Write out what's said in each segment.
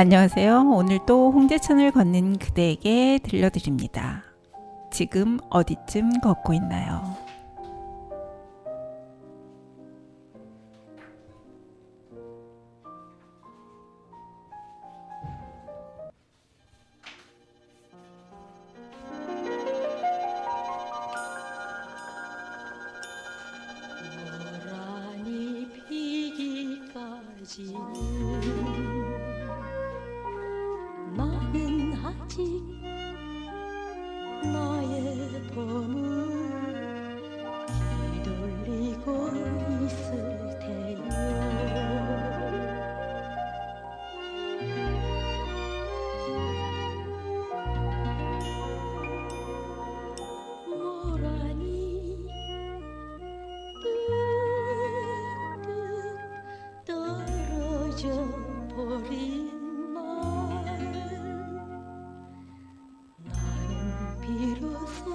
안녕하세요. 오늘도 홍제천을 걷는 그대에게 들려드립니다. 지금 어디쯤 걷고 있나요? 노란이 피기까지는 나는 아직 나의 봄을 뒤돌리고 있을 테요. 모란이 뚝뚝 떨어져 버린 비로소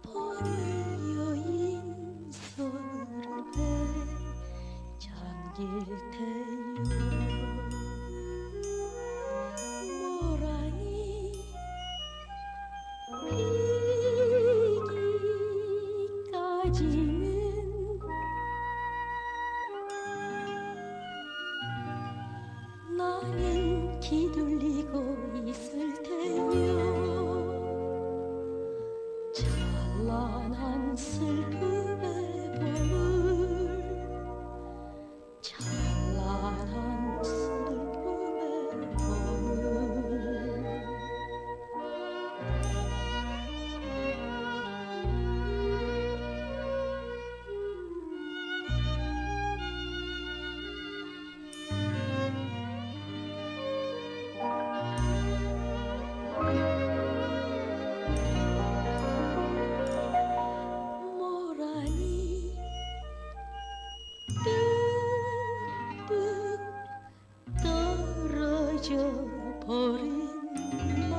봄을 여인 서름에 잠길 테요. 모란이 피기까지는 나는 기둘리고 있을 테요. 찬란한 슬픔의 봄을, 찬란한 슬픔의 봄을. 버린 날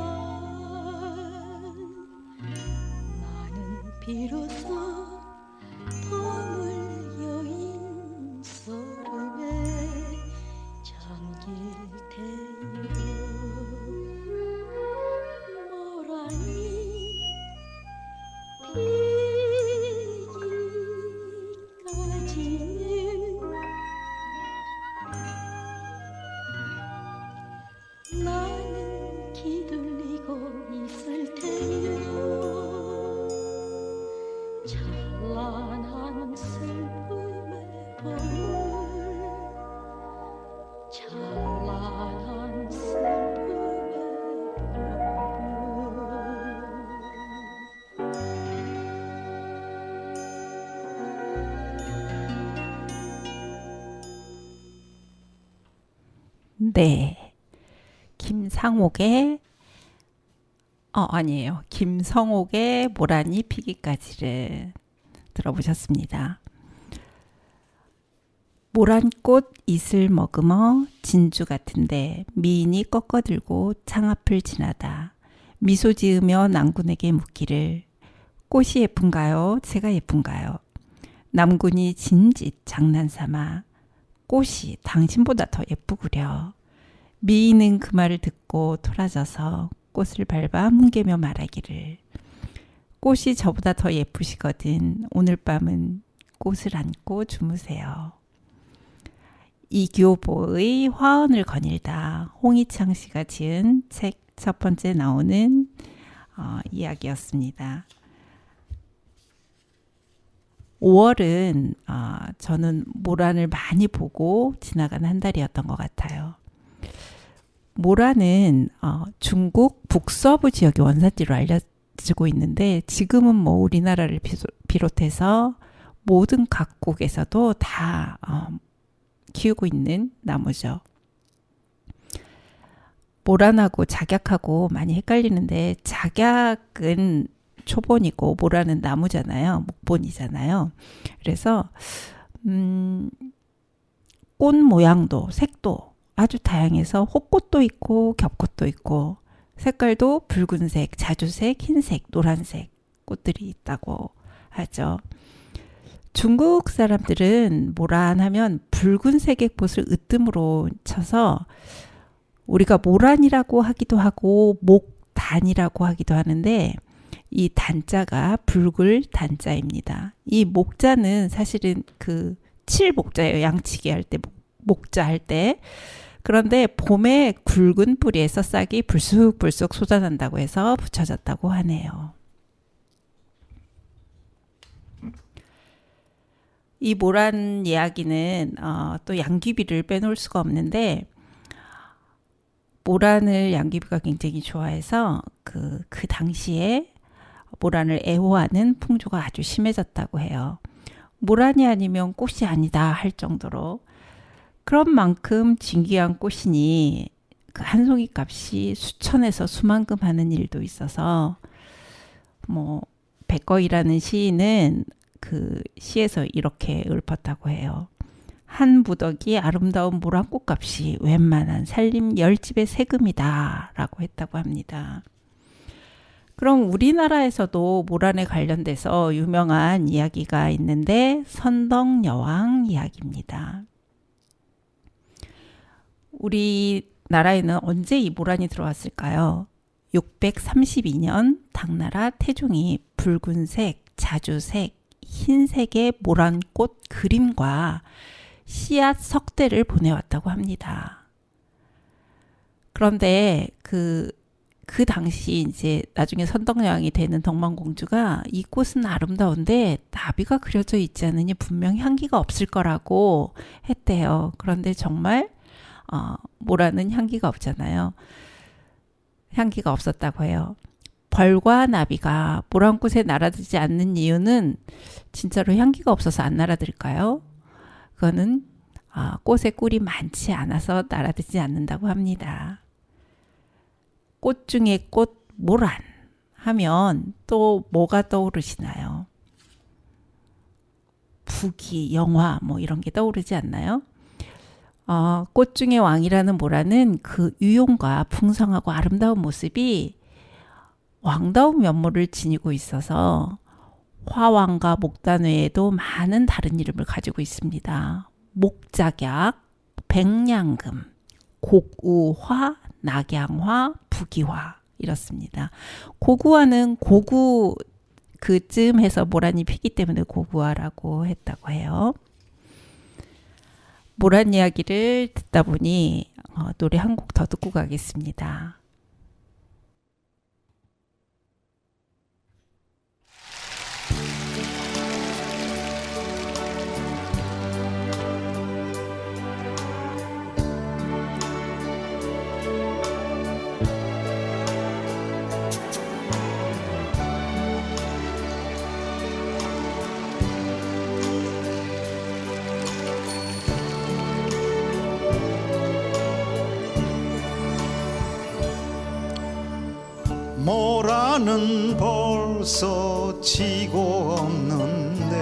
나는 비로소 봄을 여인 서름에 잠길 테요. 모란이 피기까지는 나는 기둘리고 있을 테요. 찬란한 슬픔의 봄을, 찬란한 슬픔의 네. 김성옥의 모란이 피기까지를 들어보셨습니다. 모란꽃 잇을 머금어 진주 같은데 미인이 꺾어들고 창 앞을 지나다 미소 지으며 남군에게 묻기를 꽃이 예쁜가요? 제가 예쁜가요? 남군이 진짓 장난삼아 꽃이 당신보다 더 예쁘구려. 미인은 그 말을 듣고 돌아져서 꽃을 밟아 뭉개며 말하기를 꽃이 저보다 더 예쁘시거든. 오늘 밤은 꽃을 안고 주무세요. 이교보의 화원을 거닐다, 홍희창 씨가 지은 책 첫 번째 나오는 이야기였습니다. 5월은 저는 모란을 많이 보고 지나간 한 달이었던 것 같아요. 모란은 중국 북서부 지역의 원산지로 알려지고 있는데 지금은 뭐 우리나라를 비롯해서 모든 각국에서도 다 키우고 있는 나무죠. 모란하고 작약하고 많이 헷갈리는데 작약은 초본이고 모란은 나무잖아요. 목본이잖아요. 그래서 꽃 모양도 색도 아주 다양해서 호꽃도 있고 겹꽃도 있고 색깔도 붉은색, 자주색, 흰색, 노란색 꽃들이 있다고 하죠. 중국 사람들은 모란하면 붉은색의 꽃을 으뜸으로 쳐서 우리가 모란이라고 하기도 하고 목단이라고 하기도 하는데 이 단자가 붉을 단자입니다. 이 목자는 사실은 그 칠목자예요. 양치기 할 때, 목자 할 때. 그런데 봄에 굵은 뿌리에서 싹이 불쑥불쑥 솟아난다고 해서 붙여졌다고 하네요. 이 모란 이야기는 또 양귀비를 빼놓을 수가 없는데 모란을 양귀비가 굉장히 좋아해서 그 당시에 모란을 애호하는 풍조가 아주 심해졌다고 해요. 모란이 아니면 꽃이 아니다 할 정도로 그런 만큼 진귀한 꽃이니 그 한 송이 값이 수천에서 수만금 하는 일도 있어서 뭐 백거이라는 시인은 그 시에서 이렇게 읊었다고 해요. 한 무더기 아름다운 모란꽃 값이 웬만한 살림 10집의 세금이다 라고 했다고 합니다. 그럼 우리나라에서도 모란에 관련돼서 유명한 이야기가 있는데 선덕여왕 이야기입니다. 우리나라에는 언제 이 모란이 들어왔을까요? 632년 당나라 태종이 붉은색, 자주색, 흰색의 모란꽃 그림과 씨앗 석대를 보내왔다고 합니다. 그런데 그 당시 이제 나중에 선덕여왕이 되는 덕만공주가 이 꽃은 아름다운데 나비가 그려져 있지 않으니 분명 향기가 없을 거라고 했대요. 그런데 정말 모란은 향기가 없잖아요. 향기가 없었다고 해요. 벌과 나비가 모란꽃에 날아들지 않는 이유는 진짜로 향기가 없어서 안 날아들까요? 그거는 꽃에 꿀이 많지 않아서 날아들지 않는다고 합니다. 꽃 중에 꽃 모란 하면 또 뭐가 떠오르시나요? 부귀, 영화 뭐 이런 게 떠오르지 않나요? 꽃 중에 왕이라는 모란은 그 유용과 풍성하고 아름다운 모습이 왕다운 면모를 지니고 있어서 화왕과 목단 외에도 많은 다른 이름을 가지고 있습니다. 목작약, 백냥금, 곡우화, 낙양화, 부기화 이렇습니다. 고구화는 고구 그쯤 해서 모란이 피기 때문에 고구화라고 했다고 해요. 모란 이야기를 듣다 보니 노래 한 곡 더 듣고 가겠습니다. 모란은 벌써 지고 없는데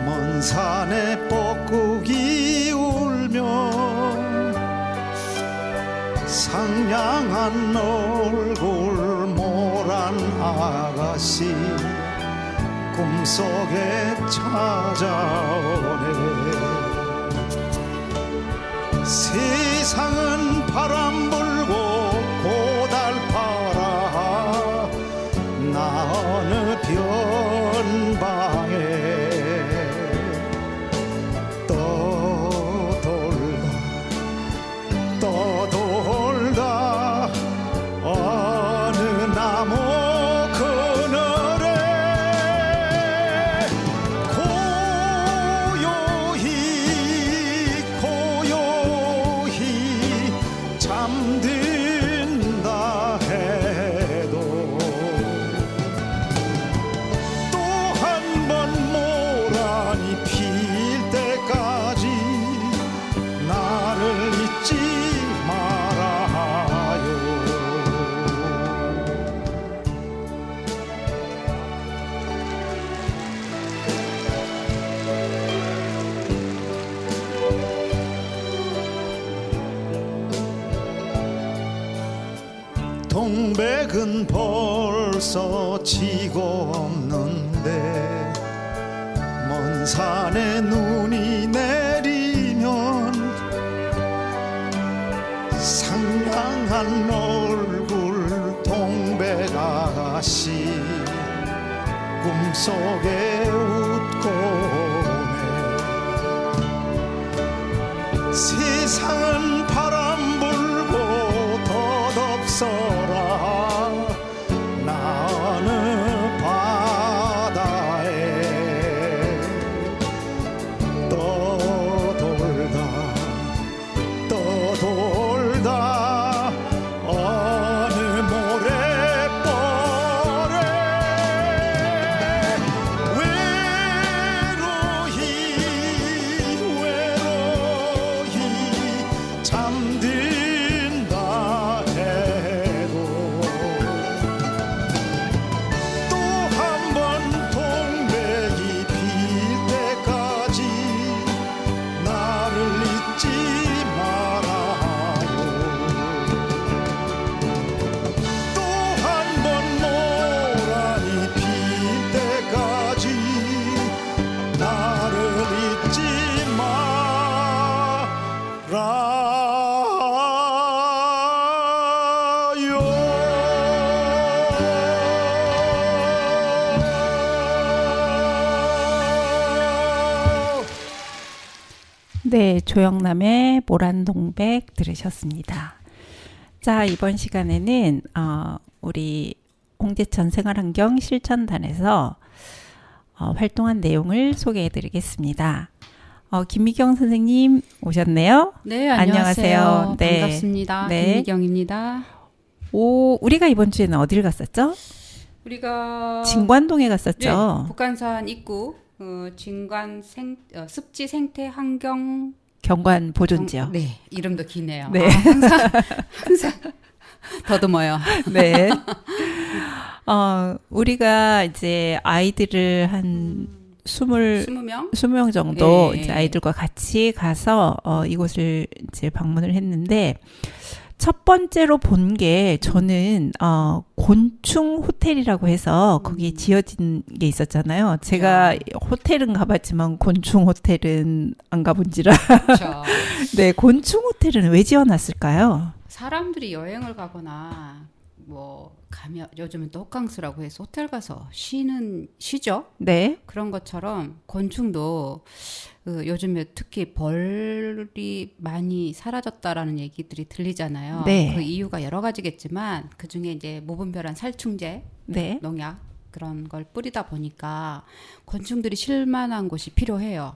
먼 산에 뻐꾸기 울며 상냥한 얼굴 모란 아가씨 꿈속에 찾아오네. 세상은 바람 불고 고달파라 나 어느 변방에 떠돌다 어느 나무 그늘에 고요히 잠든다 해도 또 한 번 모란이 필 때까지 나를 잊지 말아요. 동백은 벌써 지고 없는데 먼 산에 눈이 내리면 상한 얼굴 동백아가씨 꿈속에 웃고 오네 세상은 바람 불고 덧없어라 나는 바다에 떠돌다 어느 모래벌에 외로이 잠든다 해도 또 한 번 동백이 필 때까지 나를 잊지 말아요 또 한 번 노란이 필 때까지 나를 잊지 말아요. 네, 조영남의 모란동백 들으셨습니다. 자, 이번 시간에는 우리 홍제천 생활환경 실천단에서 활동한 내용을 소개해드리겠습니다. 김미경 선생님 오셨네요. 네, 안녕하세요. 안녕하세요. 네. 반갑습니다. 네. 김미경입니다. 우리가 이번 주에는 어디를 갔었죠? 우리가 진관동에 갔었죠. 네, 북한산 입구 진관 습지 생태 환경 경관 보존지역. 네, 이름도 기네요. 네. 항상 더듬어요. 네. 우리가 이제 아이들을 한 20명? 20명 정도 예, 이제 예. 아이들과 같이 가서 이곳을 이제 방문을 했는데 첫 번째로 본 게 저는 곤충 호텔이라고 해서 거기 지어진 게 있었잖아요. 제가 호텔은 가봤지만 곤충 호텔은 안 가본지라. 그렇죠. 네, 곤충 호텔은 왜 지어놨을까요? 사람들이 여행을 가거나 뭐 가면 요즘은 또 호캉스라고 해서 호텔 가서 쉬죠. 네, 그런 것처럼 곤충도 요즘에 특히 벌이 많이 사라졌다라는 얘기들이 들리잖아요. 네. 그 이유가 여러 가지겠지만 그 중에 이제 무분별한 살충제, 네, 농약 그런 걸 뿌리다 보니까 곤충들이 쉴 만한 곳이 필요해요.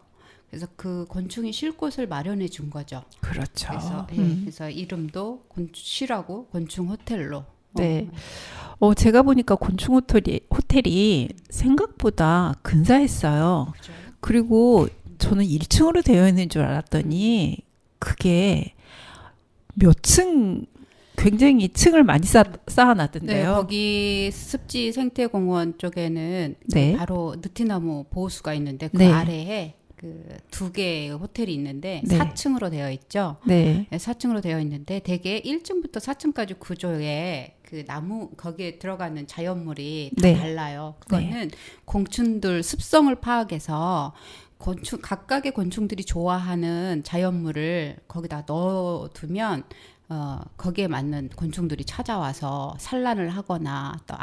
그래서 그 곤충이 쉴 곳을 마련해 준 거죠. 그렇죠. 그래서, 그래서 이름도 쉬라고 곤충 호텔로. 네. 제가 보니까 곤충 호텔이 생각보다 근사했어요. 그죠? 그리고 저는 1층으로 되어 있는 줄 알았더니 그게 몇 층, 굉장히 층을 많이 네, 쌓아놨던데요. 거기 습지 생태공원 쪽에는 네. 바로 느티나무 보호수가 있는데 그 네. 아래에 그 2개의 호텔이 있는데 네. 4층으로 되어 있죠. 네. 네, 4층으로 되어 있는데 대개 1층부터 4층까지 구조에 그 나무 거기에 들어가는 자연물이 다 네. 달라요. 그거는 곤충들 습성을 파악해서 각각의 곤충들이 좋아하는 자연물을 거기다 넣어두면 거기에 맞는 곤충들이 찾아와서 산란을 하거나 또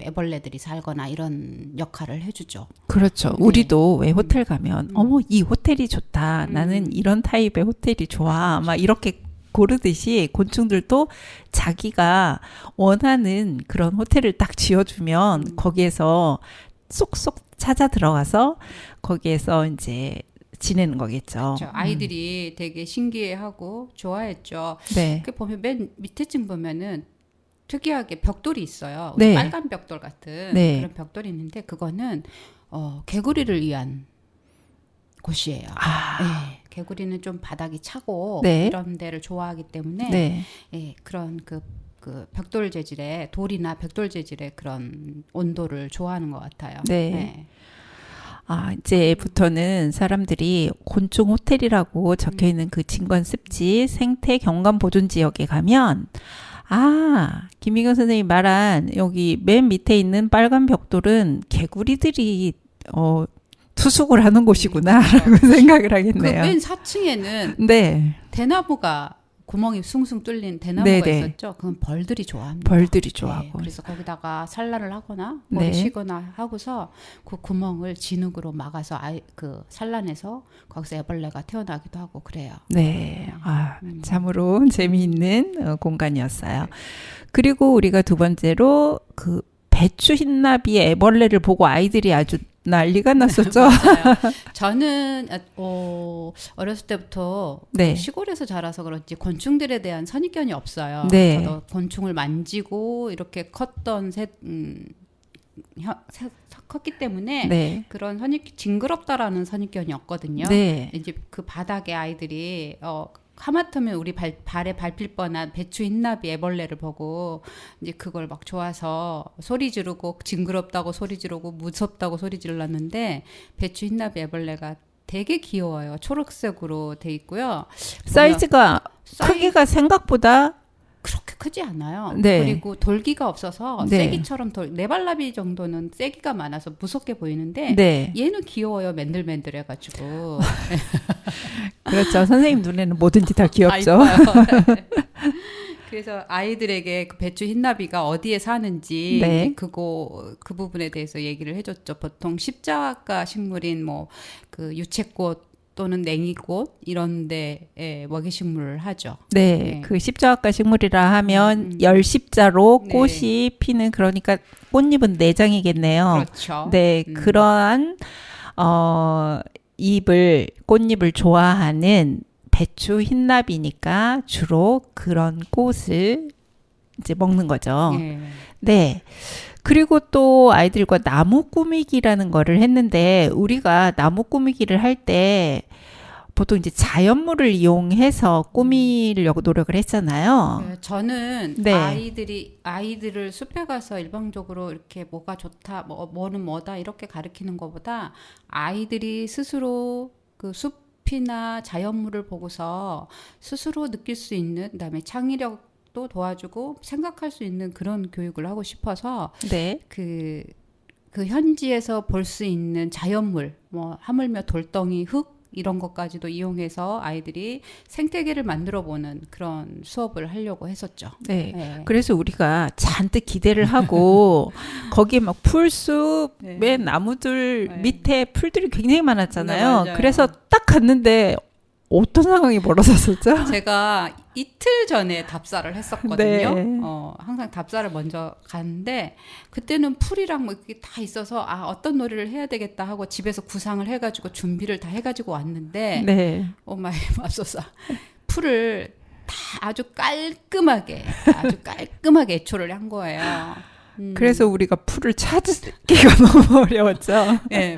애벌레들이 살거나 이런 역할을 해주죠. 그렇죠. 네. 우리도 왜 호텔 가면 어머 이 호텔이 좋다. 나는 이런 타입의 호텔이 좋아. 막 이렇게 고르듯이 곤충들도 자기가 원하는 그런 호텔을 딱 지어주면 거기에서 쏙쏙 찾아 들어가서 거기에서 이제 지내는 거겠죠. 그렇죠. 아이들이 되게 신기해하고 좋아했죠. 네. 그 보면 맨 밑에 층 보면은 특이하게 벽돌이 있어요. 네. 빨간 벽돌 같은 네. 그런 벽돌이 있는데 그거는 개구리를 위한 곳이에요. 네. 개구리는 좀 바닥이 차고 네. 이런 데를 좋아하기 때문에 네. 예, 그런 그 벽돌 재질의 돌이나 벽돌 재질의 그런 온도를 좋아하는 것 같아요. 네. 이제부터는 사람들이 곤충 호텔이라고 적혀 있는 그 진관 습지 생태 경관 보존 지역에 가면 김미경 선생님이 말한 여기 맨 밑에 있는 빨간 벽돌은 개구리들이 투숙을 하는 곳이구나라고 생각을 하겠네요. 그 맨 4층에는 네. 대나무가 구멍이 숭숭 뚫린 대나무가 네네. 있었죠. 그건 벌들이 좋아합니다. 벌들이 네, 좋아하고. 그래서 거기다가 산란을 하거나 머리 네. 쉬거나 하고서 그 구멍을 진흙으로 막아서 그 산란해서 거기서 애벌레가 태어나기도 하고 그래요. 네. 참으로 재미있는 공간이었어요. 그리고 우리가 두 번째로 그 배추 흰나비의 애벌레를 보고 아이들이 아주 난리가 났었죠. 맞아요. 저는 어렸을 때부터 네. 시골에서 자라서 그런지 곤충들에 대한 선입견이 없어요. 네. 저도 곤충을 만지고 이렇게 컸던 컸기 때문에 네. 그런 징그럽다라는 선입견이 없거든요. 네. 이제 그 바닥에 아이들이 하마터면 우리 발에 밟힐 뻔한 배추 흰나비 애벌레를 보고 이제 그걸 막 좋아서 소리 지르고 징그럽다고 소리 지르고 무섭다고 소리 질렀는데 배추 흰나비 애벌레가 되게 귀여워요. 초록색으로 돼 있고요. 사이즈가 크기가 생각보다 그렇게 크지 않아요. 네. 그리고 돌기가 없어서 네. 쐐기처럼 네발나비 정도는 쐐기가 많아서 무섭게 보이는데 네. 얘는 귀여워요. 맨들맨들해가지고. 그렇죠. 선생님 눈에는 뭐든지 다 귀엽죠. 그래서 아이들에게 그 배추 흰나비가 어디에 사는지 네. 그 부분에 대해서 얘기를 해줬죠. 보통 십자가 식물인 뭐 그 유채꽃 또는 냉이꽃 이런 데에 먹이식물을 하죠. 네, 네. 그 십자가 식물이라 하면 열십자로 네. 꽃이 피는 그러니까 꽃잎은 내장이겠네요. 그렇죠. 네, 그러한 꽃잎을 좋아하는 배추 흰나비니까 주로 그런 꽃을 이제 먹는 거죠. 네. 네. 그리고 또 아이들과 나무 꾸미기라는 거를 했는데 우리가 나무 꾸미기를 할 때 보통 이제 자연물을 이용해서 꾸미려고 노력을 했잖아요. 네, 저는 네. 아이들을 숲에 가서 일방적으로 이렇게 뭐가 좋다, 뭐는 뭐다 이렇게 가르치는 것보다 아이들이 스스로 그 숲이나 자연물을 보고서 스스로 느낄 수 있는 그다음에 창의력도 도와주고 생각할 수 있는 그런 교육을 하고 싶어서 네. 그 현지에서 볼 수 있는 자연물, 뭐 하물며 돌덩이, 흙 이런 것까지도 이용해서 아이들이 생태계를 만들어 보는 그런 수업을 하려고 했었죠. 네. 네. 그래서 우리가 잔뜩 기대를 하고 거기에 막 풀숲에 네. 나무들 네. 밑에 풀들이 굉장히 많았잖아요. 네, 맞아요. 그래서 딱 갔는데 어떤 상황이 벌어졌었죠? 제가 이틀 전에 답사를 했었거든요. 네. 항상 답사를 먼저 가는데 그때는 풀이랑 뭐 이렇게 다 있어서 어떤 놀이를 해야 되겠다 하고 집에서 구상을 해가지고 준비를 다 해가지고 왔는데 네. 오마이 맙소사 풀을 다 아주 깔끔하게 애초를 한 거예요. 그래서 우리가 풀을 찾기가 너무 어려웠죠. 네,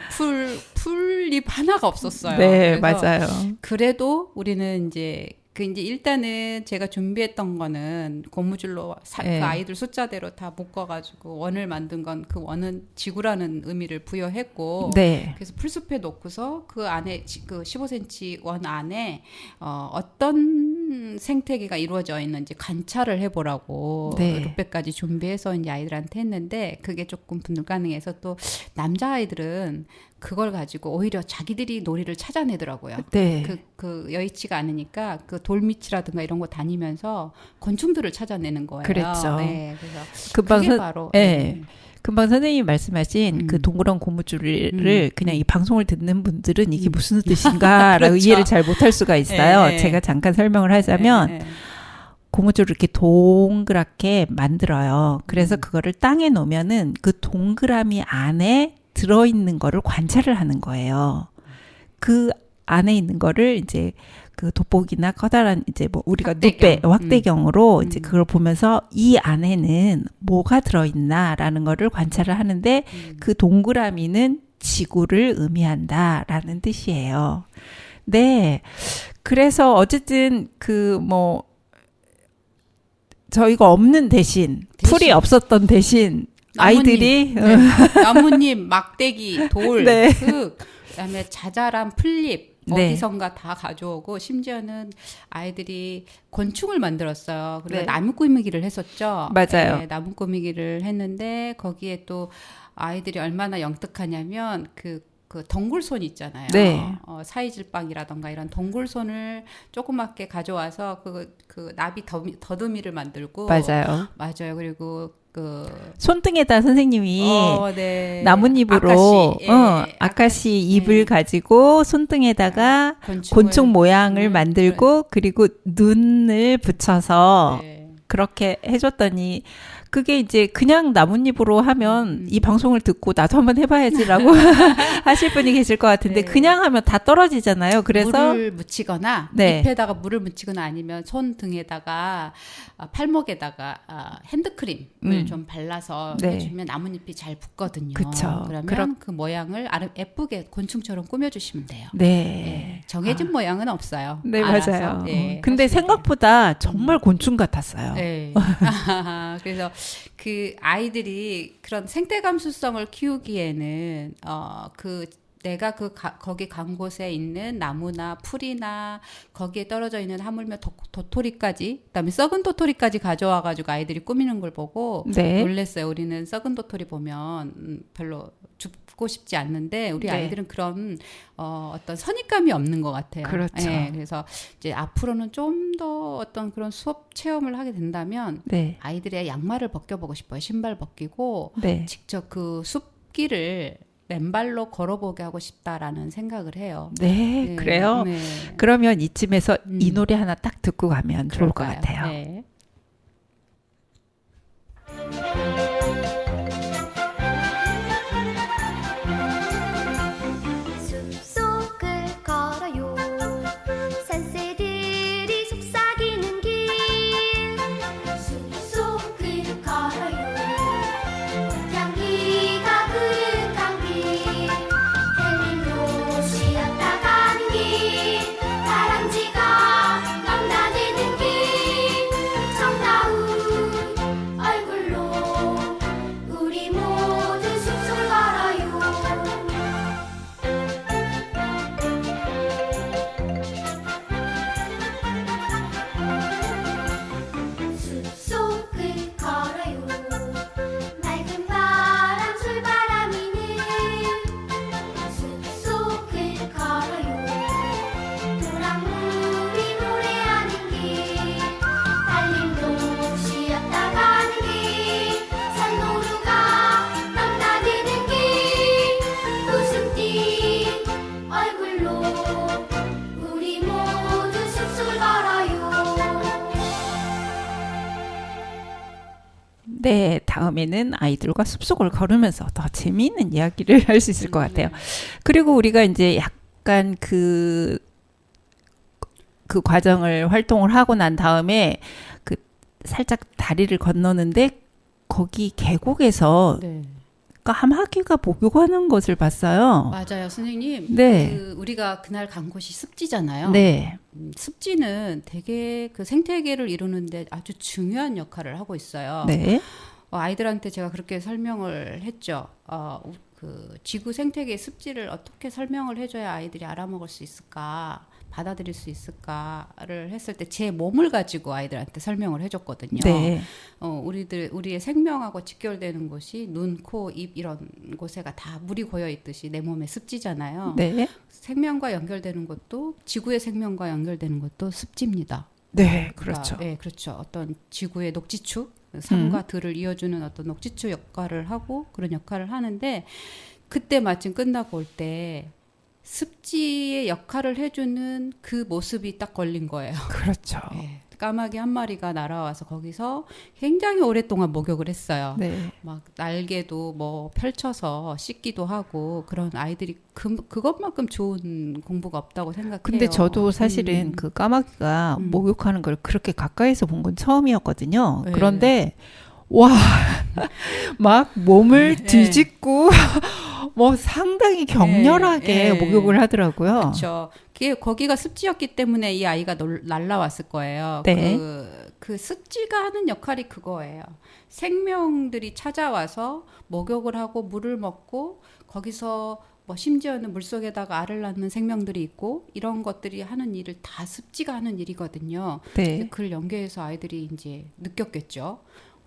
풀잎 하나가 없었어요. 네, 그래서 맞아요. 그래도 우리는 이제 일단은 제가 준비했던 거는 고무줄로 네. 그 아이들 숫자대로 다 묶어가지고 원을 만든 건 그 원은 지구라는 의미를 부여했고 네. 그래서 풀숲에 놓고서 그 안에 그 15cm 원 안에 어떤 생태계가 이루어져 있는지 관찰을 해보라고 네. 룩백까지 준비해서 이제 아이들한테 했는데 그게 조금 불가능해서 또 남자아이들은 그걸 가지고 오히려 자기들이 놀이를 찾아내더라고요. 네. 그 여의치가 않으니까 그 돌밑이라든가 이런 거 다니면서 곤충들을 찾아내는 거예요. 그랬죠. 네, 그래서 금방 그게 바로 네. 금방 선생님이 말씀하신 그 동그란 고무줄을 그냥 이 방송을 듣는 분들은 이게 무슨 뜻인가라고 그렇죠. 이해를 잘 못할 수가 있어요. 네. 제가 잠깐 설명을 하자면 네, 네. 고무줄을 이렇게 동그랗게 만들어요. 그래서 그거를 땅에 놓으면은 그 동그라미 안에 들어있는 거를 관찰을 하는 거예요. 그 안에 있는 거를 이제 그 돋보기나 커다란 이제 뭐 우리가 확대경으로 이제 그걸 보면서 이 안에는 뭐가 들어있나라는 거를 관찰을 하는데 그 동그라미는 지구를 의미한다라는 뜻이에요. 네. 그래서 어쨌든 그 뭐 저희가 없는 대신 풀이 없었던 대신 아이들이 나뭇잎, 막대기, 돌, 네. 흙, 그다음에 자잘한 풀잎 네. 어디선가 다 가져오고 심지어는 아이들이 곤충을 만들었어요. 그래서 네. 나무 꾸미기를 했었죠. 맞아요. 네, 나무 꾸미기를 했는데 거기에 또 아이들이 얼마나 영특하냐면 그 그 덩굴손 있잖아요. 네. 사이질방이라던가 이런 덩굴손을 조그맣게 가져와서 그 나비 더듬이를 만들고 맞아요. 맞아요. 그리고 그 손등에다 선생님이 네. 나뭇잎으로 아카시, 예, 아카시 잎을 예. 가지고 손등에다가 곤충 모양을 만들고 그리고 눈을 붙여서 네. 그렇게 해줬더니 그게 이제 그냥 나뭇잎으로 하면 이 방송을 듣고 나도 한번 해봐야지라고 하실 분이 계실 것 같은데 네. 그냥 하면 다 떨어지잖아요. 그래서 물을 묻히거나 네. 잎에다가 물을 묻히거나 아니면 손 등에다가 팔목에다가 핸드크림을 좀 발라서 네. 해주면 나뭇잎이 잘 붙거든요. 그쵸. 그러면 그 모양을 예쁘게 곤충처럼 꾸며주시면 돼요. 네. 네. 정해진 모양은 없어요. 네, 알아서, 맞아요. 네, 근데 하시면 돼요. 생각보다 정말 곤충 같았어요. 네. 그래서 그 아이들이 그런 생태 감수성을 키우기에는 내가 거기 간 곳에 있는 나무나 풀이나 거기에 떨어져 있는 하물며 도토리까지 그다음에 썩은 도토리까지 가져와 가지고 아이들이 꾸미는 걸 보고 네. 놀랬어요. 우리는 썩은 도토리 보면 별로 줍고 싶지 않는데 우리 네. 아이들은 그런 어떤 선입감이 없는 것 같아요. 그렇죠. 네, 그래서 이제 앞으로는 좀 더 어떤 그런 수업 체험을 하게 된다면 네. 아이들의 양말을 벗겨보고 싶어요. 신발 벗기고 네. 직접 그 숲길을 맨발로 걸어보게 하고 싶다라는 생각을 해요. 네, 네, 그래요. 네. 그러면 이쯤에서 이 노래 하나 딱 듣고 가면 좋을 것 그럴까요? 같아요. 네. 숲속을 걸어요 산새들이 속삭이는 길 숲속을 걸어요 향기가 그윽한 길 햇님도 쉬었다 가는 길 다람쥐가 넘나드는 길 정다운 얼굴로 우리 모두 숲속을 걸어요 숲속을 걸어요 맑은 바람 솔바람이는 숲속을 걸어요 노랑물이 노래하는 길 달림도 쉬었다 가는 길 산노루가 넘나드는 길 웃음 띤 얼굴로 우리 모두 숲속을 걸어요 네, 다음에는 아이들과 숲속을 걸으면서 더 재미있는 이야기를 할 수 있을 것 같아요. 그리고 우리가 이제 약간 그 과정을 활동을 하고 난 다음에 그 살짝 다리를 건너는데 거기 계곡에서 네. 까마귀가 목욕하는 것을 봤어요. 맞아요, 선생님. 네. 우리가 그날 간 곳이 습지잖아요. 네, 습지는 되게 그 생태계를 이루는데 아주 중요한 역할을 하고 있어요. 네, 아이들한테 제가 그렇게 설명을 했죠. 그 지구 생태계 습지를 어떻게 설명을 해줘야 아이들이 알아먹을 수 있을까, 받아들일 수 있을까를 했을 때 제 몸을 가지고 아이들한테 설명을 해줬거든요. 네, 우리의 생명하고 직결되는 곳이 눈, 코, 입 이런 곳에가 다 물이 고여 있듯이 내 몸에 습지잖아요. 네, 생명과 연결되는 것도 지구의 생명과 연결되는 것도 습지입니다. 네, 그렇죠. 네, 그렇죠. 어떤 지구의 녹지축, 산과 들을 이어주는 어떤 녹지축 역할을 하고 그런 역할을 하는데 그때 마침 끝나고 올 때 습지의 역할을 해주는 그 모습이 딱 걸린 거예요. 그렇죠. 네, 까마귀 한 마리가 날아와서 거기서 굉장히 오랫동안 목욕을 했어요. 네, 막 날개도 뭐 펼쳐서 씻기도 하고 그런 아이들이 그것만큼 좋은 공부가 없다고 생각해요. 근데 저도 사실은 그 까마귀가 목욕하는 걸 그렇게 가까이서 본 건 처음이었거든요. 네. 그런데 와, 막 몸을 네. 뒤집고 뭐 상당히 격렬하게 네. 목욕을 하더라고요. 그렇죠. 거기가 습지였기 때문에 이 아이가 날라왔을 거예요. 네. 그 습지가 하는 역할이 그거예요. 생명들이 찾아와서 목욕을 하고 물을 먹고 거기서 뭐 심지어는 물속에다가 알을 낳는 생명들이 있고 이런 것들이 하는 일을 다 습지가 하는 일이거든요. 네. 그걸 연계해서 아이들이 이제 느꼈겠죠.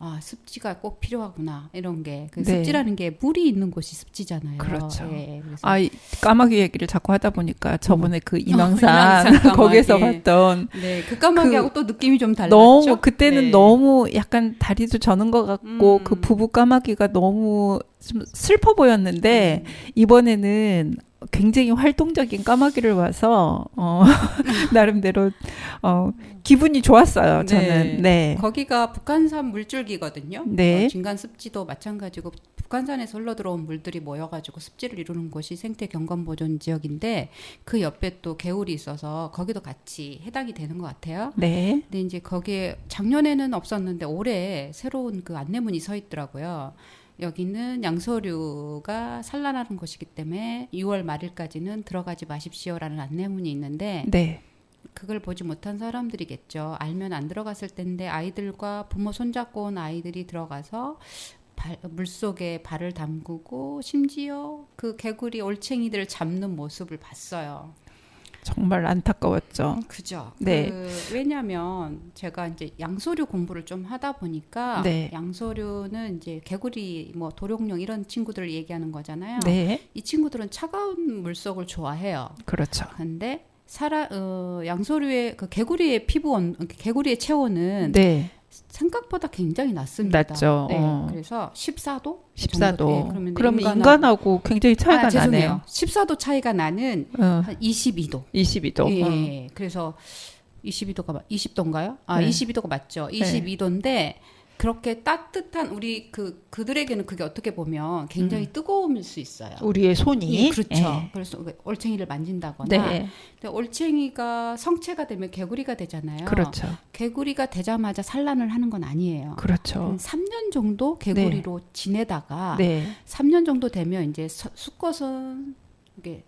아, 습지가 꼭 필요하구나 이런 게 그 네. 습지라는 게 물이 있는 곳이 습지잖아요. 그렇죠. 예, 그래서 아, 이 까마귀 얘기를 자꾸 하다 보니까 저번에 그 인왕산 인왕산 까마귀. 거기에서 봤던 네, 그 까마귀하고 또 느낌이 좀 달랐죠. 너무 그때는 네. 너무 약간 다리도 저는 것 같고 그 부부 까마귀가 너무 좀 슬퍼 보였는데 이번에는 굉장히 활동적인 까마귀를 봐서 나름대로 기분이 좋았어요. 저는. 네. 거기가 북한산 물줄기거든요. 네. 진간 습지도 마찬가지고 북한산에서 흘러 들어온 물들이 모여가지고 습지를 이루는 곳이 생태 경관 보존 지역인데 그 옆에 또 개울이 있어서 거기도 같이 해당이 되는 것 같아요. 네. 근데 이제 거기에 작년에는 없었는데 올해 새로운 그 안내문이 서 있더라고요. 여기는 양서류가 산란하는 곳이기 때문에 6월 말일까지는 들어가지 마십시오라는 안내문이 있는데 네. 그걸 보지 못한 사람들이겠죠. 알면 안 들어갔을 텐데 아이들과 부모 손잡고 온 아이들이 들어가서 물속에 발을 담그고 심지어 그 개구리 올챙이들을 잡는 모습을 봤어요. 정말 안타까웠죠. 그죠. 네. 왜냐하면 제가 이제 양서류 공부를 좀 하다 보니까 네. 양서류는 이제 개구리, 뭐 도룡뇽 이런 친구들을 얘기하는 거잖아요. 네. 이 친구들은 차가운 물속을 좋아해요. 그렇죠. 근데 양서류의 그 개구리의 개구리의 체온은 네. 생각보다 굉장히 낮습니다. 낮죠. 네. 그래서 14도? 14도. 네, 그러면 인간하고 굉장히 차이가 죄송해요. 나네요. 14도 차이가 나는 한 22도. 22도. 예. 그래서 20도인가요? 아, 네. 22도가 맞죠. 22도인데 그렇게 따뜻한 그들에게는 그게 어떻게 보면 굉장히 뜨거움일 수 있어요. 우리의 손이. 예, 그렇죠. 예. 그래서 올챙이를 만진다거나. 네. 근데 올챙이가 성체가 되면 개구리가 되잖아요. 그렇죠. 개구리가 되자마자 산란을 하는 건 아니에요. 그렇죠. 한 3년 정도 개구리로 지내다가 네. 3년 정도 되면 이제 수컷은 이게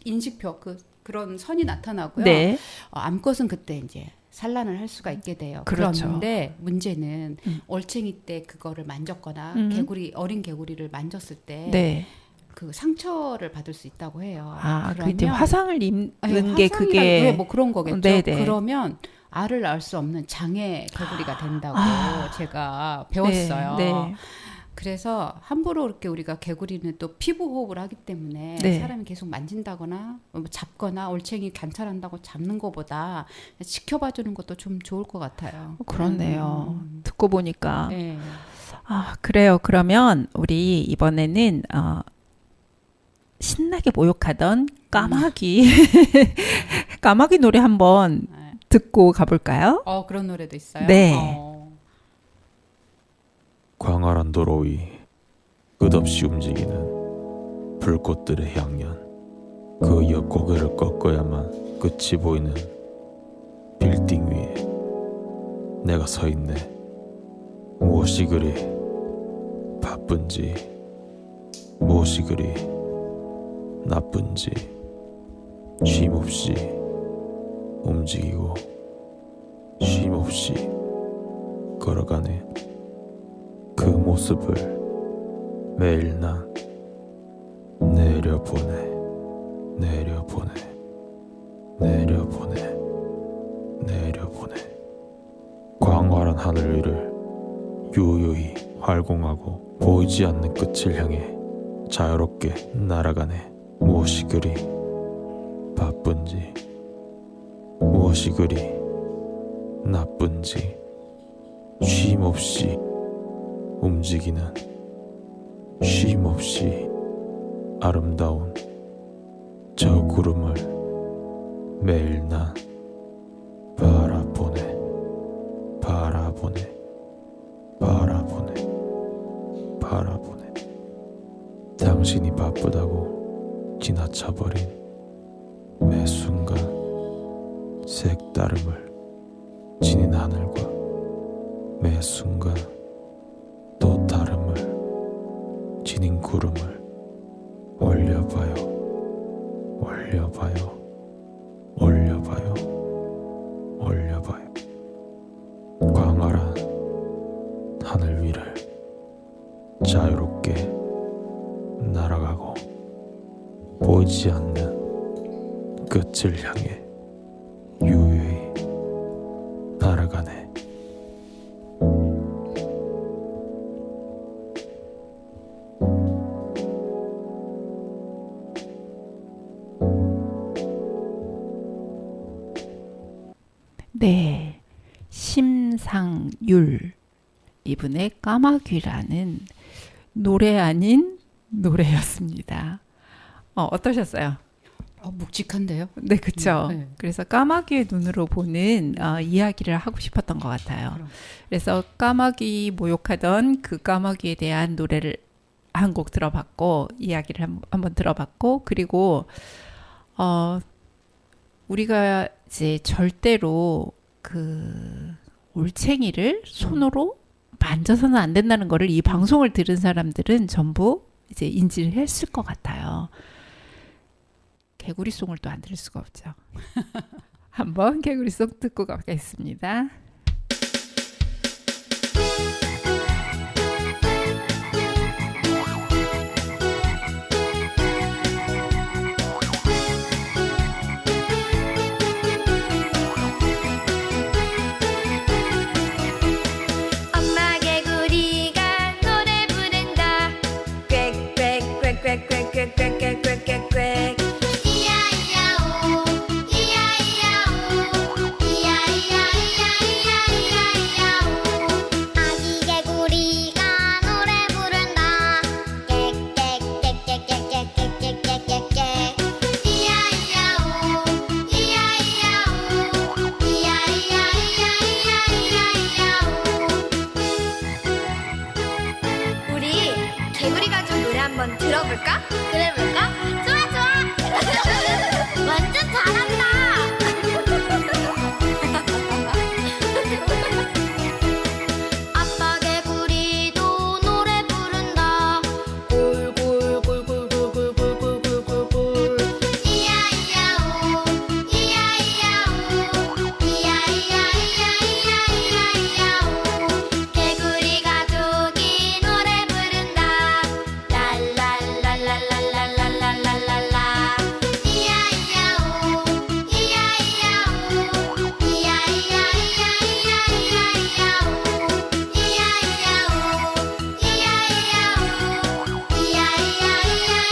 인식표 그런 선이 나타나고요. 네. 암컷은 그때 이제 산란을 할 수가 있게 돼요. 그렇죠. 그런데 문제는 올챙이 때 그거를 만졌거나 어린 개구리를 만졌을 때 네. 그 상처를 받을 수 있다고 해요. 아, 그 이제 화상을 입는 게 왜 그게 뭐 그런 거겠죠. 네네. 그러면 알을 낳을 수 없는 장애 개구리가 된다고 제가 배웠어요. 네. 네. 그래서 함부로 이렇게 우리가 개구리는 또 피부 호흡을 하기 때문에 네. 사람이 계속 만진다거나 뭐 잡거나 올챙이 관찰한다고 잡는 것보다 지켜봐 주는 것도 좀 좋을 것 같아요. 그렇네요. 듣고 보니까. 네. 아, 그래요. 그러면 우리 이번에는 신나게 모욕하던 까마귀 까마귀 노래 한번 네. 듣고 가볼까요? 그런 노래도 있어요. 네. 광활한 도로 위 끝없이 움직이는 불꽃들의 향연, 그 옆 고개를 꺾어야만 끝이 보이는 빌딩 위에 내가 서 있네. 무엇이 그리 바쁜지, 무엇이 그리 나쁜지 쉼없이 움직이고 쉼없이 걸어가네. 그 모습을 매일 난 내려보네. 광활한 하늘 위를 유유히 활공하고 보이지 않는 끝을 향해 자유롭게 날아가네. 무엇이 그리 바쁜지, 무엇이 그리 나쁜지 쉼없이 움직이는, 쉼없이 아름다운 저 구름을 매일 난 바라보네. 당신이 바쁘다고 지나쳐버린 매 순간 색다름을 지닌 하늘과 매 순간 또 다름을 지닌 구름을 올려봐요. 광활한 하늘 위를 자유롭게 날아가고 보이지 않는 끝을 향해 유유히 날아가네. 네. 심상율 이분의 까마귀라는 노래 아닌 노래였습니다. 어떠셨어요? 묵직한데요? 네, 그쵸. 네. 그래서 까마귀의 눈으로 보는 이야기를 하고 싶었던 것 같아요. 그럼. 그래서 까마귀 모욕하던 그 까마귀에 대한 노래를 한 곡 들어봤고, 이야기를 한번 들어봤고, 그리고, 우리가 이제 절대로 그 올챙이를 손으로 만져서는 안 된다는 거를 이 방송을 들은 사람들은 전부 이제 인지를 했을 것 같아요. 개구리송을 또 안 들을 수가 없죠. 한번 개구리송 듣고 가겠습니다. 엄마 개구리가 노래 부른다 꽥꽥꽥꽥꽥꽥꽥꽥꽥꽥 이야이야오 이야이야오 이야이야이야이야이야이야오 아기 개구리가 노래 부른다 꽥꽥꽥꽥꽥꽥꽥꽥 이야이야오 이야이야오 이야이야이야이야이야오 우리 개구리 가족 노래 한번 들어볼까? 그래볼까? 좋아 좋아 완전 잘한다 아빠 개구리도 노래 부른다 골골골골골골골골골골 이야이야오 이야이야오 이야이야이야이야이야이야오 개구리 가족이 노래 부른다 랄랄랄랄랄랄랄랄라 이야이야오 이야이야오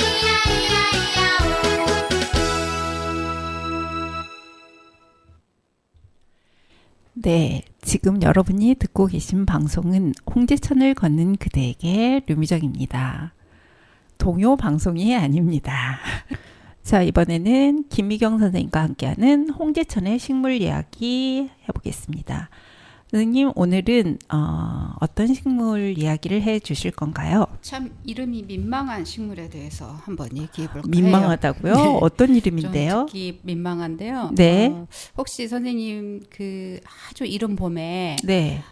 이야이야이야이야이야이야오 네, 지금 여러분이 듣고 계신 방송은 홍제천을 걷는 그대에게 류미정입니다. 동요 방송이 아닙니다. 자, 이번에는 김미경 선생님과 함께하는 홍제천의 식물 이야기 해보겠습니다. 선생님, 오늘은 어떤 식물 이야기를 해 주실 건가요? 참 이름이 민망한 식물에 대해서 한번 얘기해 볼까요? 민망하다고요? 네. 어떤 이름인데요? 좀 듣기 민망한데요. 네. 혹시 선생님 그 아주 이른 봄에 네.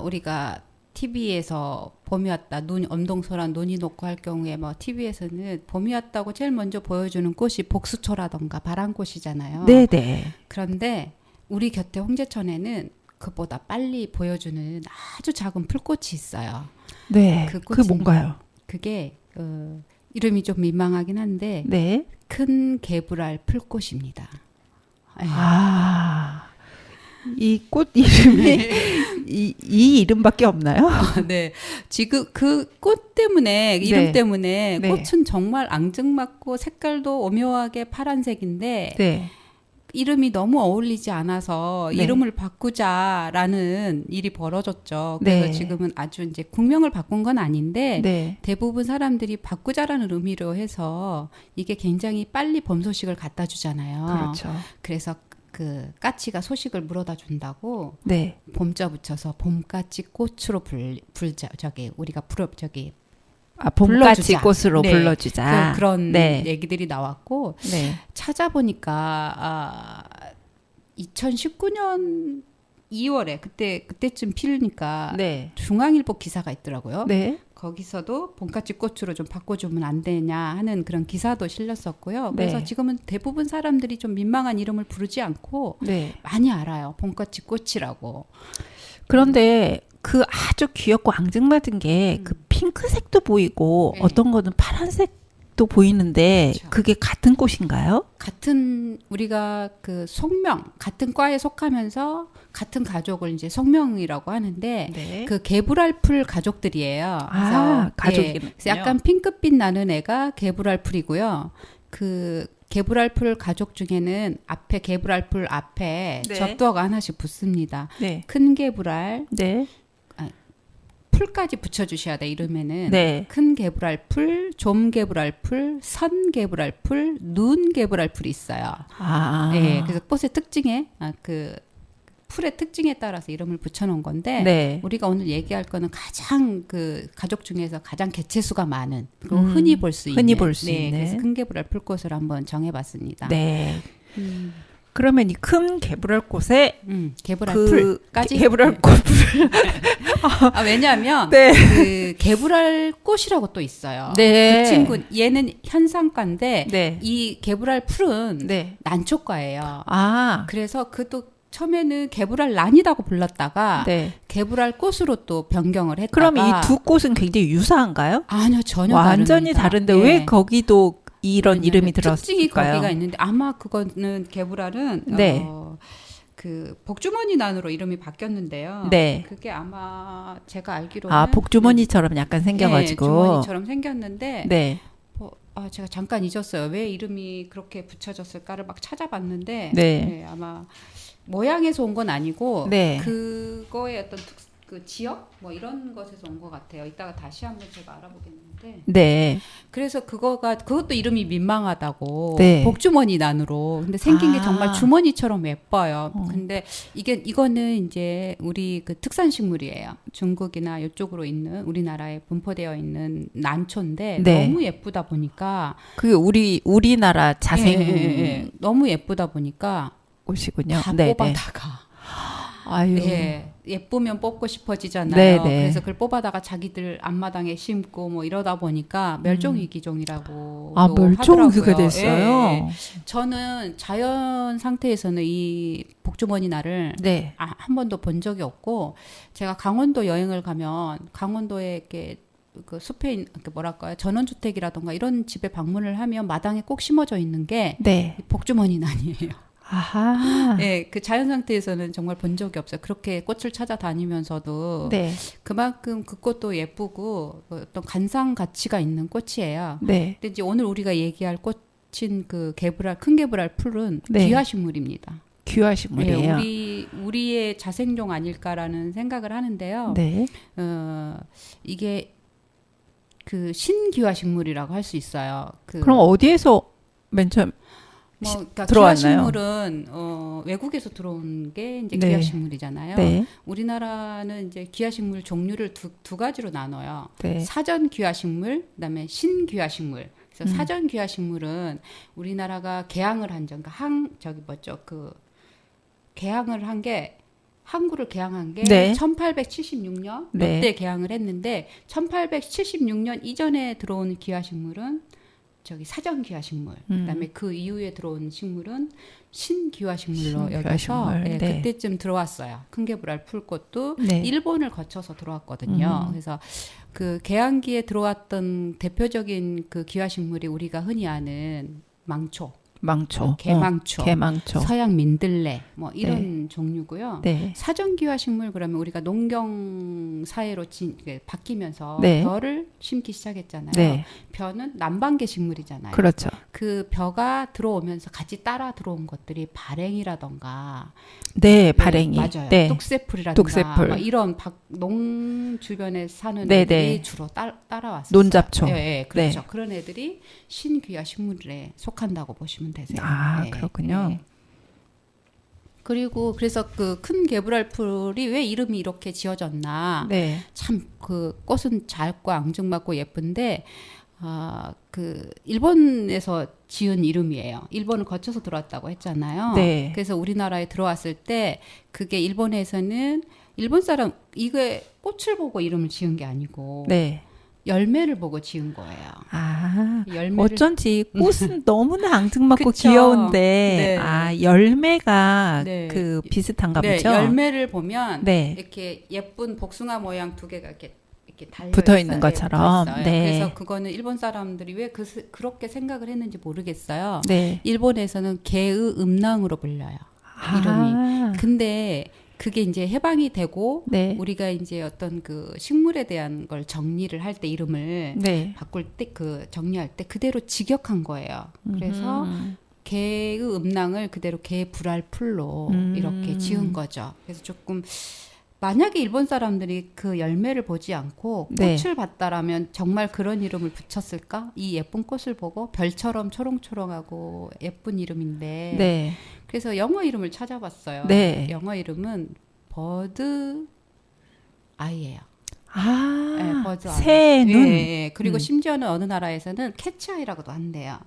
우리가 TV에서 봄이 왔다, 엄동소란 눈이 녹고 할 경우에 뭐 TV에서는 봄이 왔다고 제일 먼저 보여주는 꽃이 복수초라던가 바람꽃이잖아요. 네네. 그런데 우리 곁에 홍제천에는 그보다 빨리 보여주는 아주 작은 풀꽃이 있어요. 네. 그 그게 꽃이- 뭔가요? 그게 이름이 좀 민망하긴 한데 네. 큰 개불알 풀꽃입니다. 네. 이 꽃 이름이 이 이름밖에 없나요? 네. 지금 그 꽃 때문에 이름 네. 때문에 네. 꽃은 정말 앙증맞고 색깔도 오묘하게 파란색인데 네. 이름이 너무 어울리지 않아서 네. 이름을 바꾸자라는 일이 벌어졌죠. 그래서 네. 지금은 아주 이제 국명을 바꾼 건 아닌데 네. 대부분 사람들이 바꾸자라는 의미로 해서 이게 굉장히 빨리 봄 소식을 갖다 주잖아요. 그렇죠. 그래서 그 까치가 소식을 물어다 준다고 네. 봄자 붙여서 봄까치 꽃으로 불자 우리가 봄까지 불러주자. 꽃으로 네. 불러주자. 그런 네. 얘기들이 나왔고 네. 찾아보니까 2019년 2월에 그때쯤 피우니까 네. 중앙일보 기사가 있더라고요. 네. 거기서도 봄까치 꽃으로 좀 바꿔주면 안 되냐 하는 그런 기사도 실렸었고요. 그래서 네. 지금은 대부분 사람들이 좀 민망한 이름을 부르지 않고 네. 많이 알아요. 봄까치 꽃이라고. 그런데 그 아주 귀엽고 앙증맞은 게 그 핑크색도 보이고 네. 어떤 거는 파란색도 보이는데 그렇죠. 그게 같은 꽃인가요? 같은 우리가 그 속명 같은 과에 속하면서 같은 가족을 이제 속명이라고 하는데 네. 그 개불알풀 가족들이에요. 가족이군요. 그래서 약간 핑크빛 나는 애가 개불알풀이고요. 그 개불알풀 가족 중에는 앞에 개불알풀 앞에 네. 접두어가 하나씩 붙습니다. 네. 큰 개불알 네. 풀까지 붙여주셔야 돼 이름에는. 네. 큰 개불알풀, 좀 개불알풀, 선 개불알풀, 눈 개불알풀이 있어요. 아. 네, 그래서 꽃의 특징에 그 풀의 특징에 따라서 이름을 붙여놓은 건데 네. 우리가 오늘 얘기할 거는 가장 그 가족 중에서 가장 개체수가 많은 그리고 흔히 볼 수 있는 흔히 볼 수 네, 있는. 그래서 큰 개불알 풀꽃을 한번 정해봤습니다. 네. 그러면 이 큰 개불알꽃에 개불알 그 풀까지 개불알꽃 왜냐하면 네. 그 개불알 꽃이라고 또 있어요. 네. 그 친구 얘는 현상과인데 네. 이 개불알 풀은 네. 난초과예요. 아. 그래서 그또 처음에는 개불알 난이라고 불렀다가 네. 개불알 꽃으로 또 변경을 했다가 그럼 이 두 꽃은 굉장히 유사한가요? 아니요 전혀 완전히 다릅니다. 다른데 네. 왜 거기도 이런 왜냐면 이름이 특징이 들었을까요? 거기가 있는데 아마 그거는 개불알은 네. 그 복주머니 난으로 이름이 바뀌었는데요. 네. 그게 아마 제가 알기로는 아, 복주머니처럼 약간 생겨가지고. 네, 주머니처럼 생겼는데 네. 제가 잠깐 잊었어요. 왜 이름이 그렇게 붙여졌을까를 막 찾아봤는데 네. 아마 모양에서 온 건 아니고 네. 그거의 어떤 그 지역 뭐 이런 것에서 온 것 같아요. 이따가 다시 한번 제가 알아보겠는데 네. 그래서 그것도 이름이 민망하다고 네. 복주머니 난으로 근데 생긴 게 아. 정말 주머니처럼 예뻐요. 근데 이거는 이제 우리 그 특산식물이에요. 중국이나 이쪽으로 있는 우리나라에 분포되어 있는 난초인데 네. 너무 예쁘다 보니까 그게 우리나라 자생 너무 예쁘다 보니까 옷이군요. 다 네, 네. 뽑아다가 아유. 예쁘면 뽑고 싶어지잖아요. 네, 네. 그래서 그걸 뽑아다가 자기들 앞마당에 심고 뭐 이러다 보니까 멸종위기종이라고 아, 멸종위기가 하더라고요. 됐어요. 저는 자연 상태에서는 이 복주머니 날을 네. 한 번도 본 적이 없고 제가 강원도 여행을 가면 강원도에 이렇게 그 숲에 뭐랄까요 전원주택이라던가 이런 집에 방문을 하면 마당에 꼭 심어져 있는 게 네. 복주머니 난이에요. 아하. 네, 그 자연 상태에서는 정말 본 적이 없어요. 그렇게 꽃을 찾아다니면서도 네. 그만큼 그 꽃도 예쁘고 어떤 관상 가치가 있는 꽃이에요. 네. 근데 이제 오늘 우리가 얘기할 꽃인 그 큰 개불알 풀은 네. 귀화식물입니다. 귀화식물이에요. 네, 우리의 자생종 아닐까라는 생각을 하는데요. 네. 이게 그 신귀화식물이라고 할 수 있어요. 그럼 어디에서 맨 처음 그러니까 들어왔나요? 귀화식물은 외국에서 들어온 게 이제 네. 귀화식물이잖아요. 네. 우리나라는 이제 귀화식물 종류를 두 가지로 나눠요. 네. 사전 귀화식물, 그다음에 신귀화식물. 그래서 사전 귀화식물은 우리나라가 개항을 한 전, 개항을 한 게 항구를 개항한 게 네. 1876년 네. 이때 개항을 했는데 1876년 이전에 들어온 귀화식물은 사전 귀화식물. 그다음에 그 이후에 들어온 식물은 신귀화식물로 여겨서 신귀화식물. 네. 그때쯤 들어왔어요. 큰 개불알 풀꽃도 네. 일본을 거쳐서 들어왔거든요. 그래서 그 개항기에 들어왔던 대표적인 그 귀화식물이 우리가 흔히 아는 망초, 개망초, 개망초. 서양 민들레 뭐 이런 종류고요. 네. 사전 귀화식물 그러면 우리가 농경 사회로 바뀌면서 네. 벼를 심기 시작했잖아요. 네. 벼는 난방계 식물이잖아요. 그렇죠. 그 벼가 들어오면서 같이 따라 들어온 것들이 발행이라던가 네, 발행이. 맞아요. 네. 뚝새풀이라든가 뚝새풀. 뭐 이런 농 주변에 사는 네, 애들이 네. 주로 따라왔어요. 논잡초. 예, 그렇죠. 네. 그런 애들이 신귀화 식물에 속한다고 보시면 되세요. 아, 네, 그렇군요. 네. 그리고 그래서 그 큰 개불알풀이 왜 이름이 이렇게 지어졌나? 네. 참 그 꽃은 작고 앙증맞고 예쁜데 그 일본에서 지은 이름이에요. 일본을 거쳐서 들어왔다고 했잖아요. 네. 그래서 우리나라에 들어왔을 때 그게 일본에서는 일본 사람 이게 꽃을 보고 이름을 지은 게 아니고 네. 열매를 보고 지은 거예요. 아, 열매를 어쩐지 꽃은 너무나 앙증맞고 그쵸. 귀여운데, 네. 열매가 네. 그 비슷한가 네, 보죠? 열매를 보면 네. 이렇게 예쁜 복숭아 모양 두 개가 이렇게 달려 붙어 있는 있어요. 것처럼. 붙어 있어요. 네. 그래서 그거는 일본 사람들이 왜 그렇게 생각을 했는지 모르겠어요. 네. 일본에서는 개의 음낭으로 불려요. 아, 이름이. 근데 그게 이제 해방이 되고 네. 우리가 이제 어떤 그 식물에 대한 걸 정리를 할 때 이름을 네. 바꿀 때 그 정리할 때 그대로 직역한 거예요. 그래서 개의 음낭을 그대로 개의 불알풀로 이렇게 지은 거죠. 그래서 조금 만약에 일본 사람들이 그 열매를 보지 않고 네. 꽃을 봤다라면 정말 그런 이름을 붙였을까? 이 예쁜 꽃을 보고 별처럼 초롱초롱하고 예쁜 이름인데 네. 그래서 영어 이름을 찾아봤어요. 네. 영어 이름은 버드 아이예요. 아, 네, 버드 아이. 새 눈. 예, 예. 그리고 심지어는 어느 나라에서는 캐치 아이라고도 한대요.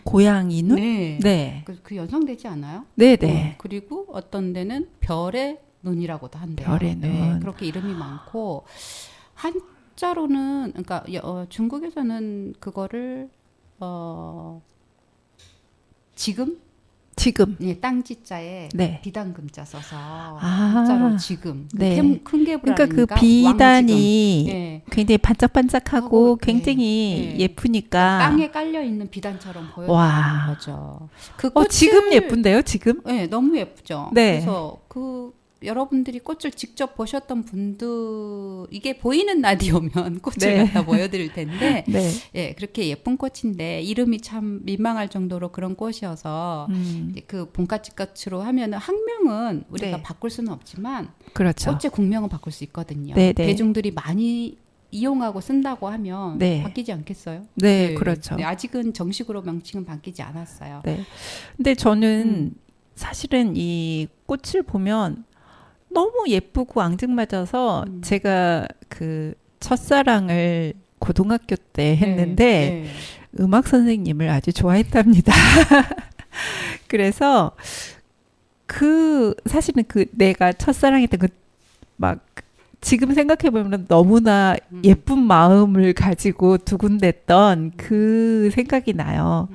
고양이 눈? 네. 네. 그 연상되지 않아요? 네, 네. 그리고 어떤 데는 별의 눈이라고도 한대요. 별의 네, 눈. 그렇게 이름이 많고 한자로는 그러니까 중국에서는 그거를 지금 지금. 예, 땅지자에 네. 비단금자 써서 아. 한자로 지금 네. 큰 개불 그러니까 그 아닙니까? 비단이 예. 굉장히 반짝반짝하고 하고, 굉장히 예. 예쁘니까. 땅에 깔려 있는 비단처럼 보여지는 와. 거죠. 그 꽃을 지금 예쁜데요, 지금? 네, 너무 예쁘죠. 네. 그래서 그 여러분들이 꽃을 직접 보셨던 분들 이게 보이는 라디오면 꽃을 네. 갖다 보여드릴 텐데 네. 예, 그렇게 예쁜 꽃인데 이름이 참 민망할 정도로 그런 꽃이어서 이제 그 본가집 꽃으로 하면은 학명은 우리가 네. 바꿀 수는 없지만 그렇죠. 꽃의 국명은 바꿀 수 있거든요. 네, 네. 대중들이 많이 이용하고 쓴다고 하면 네. 바뀌지 않겠어요? 네, 그렇죠. 네, 아직은 정식으로 명칭은 바뀌지 않았어요. 네. 근데 저는 사실은 이 꽃을 보면 너무 예쁘고 앙증맞아서 제가 그 첫사랑을 고등학교 때 했는데 네, 네. 음악 선생님을 아주 좋아했답니다. 그래서 그 사실은 그 내가 첫사랑했던 그 막 지금 생각해 보면 너무나 예쁜 마음을 가지고 두근댔던 그 생각이 나요.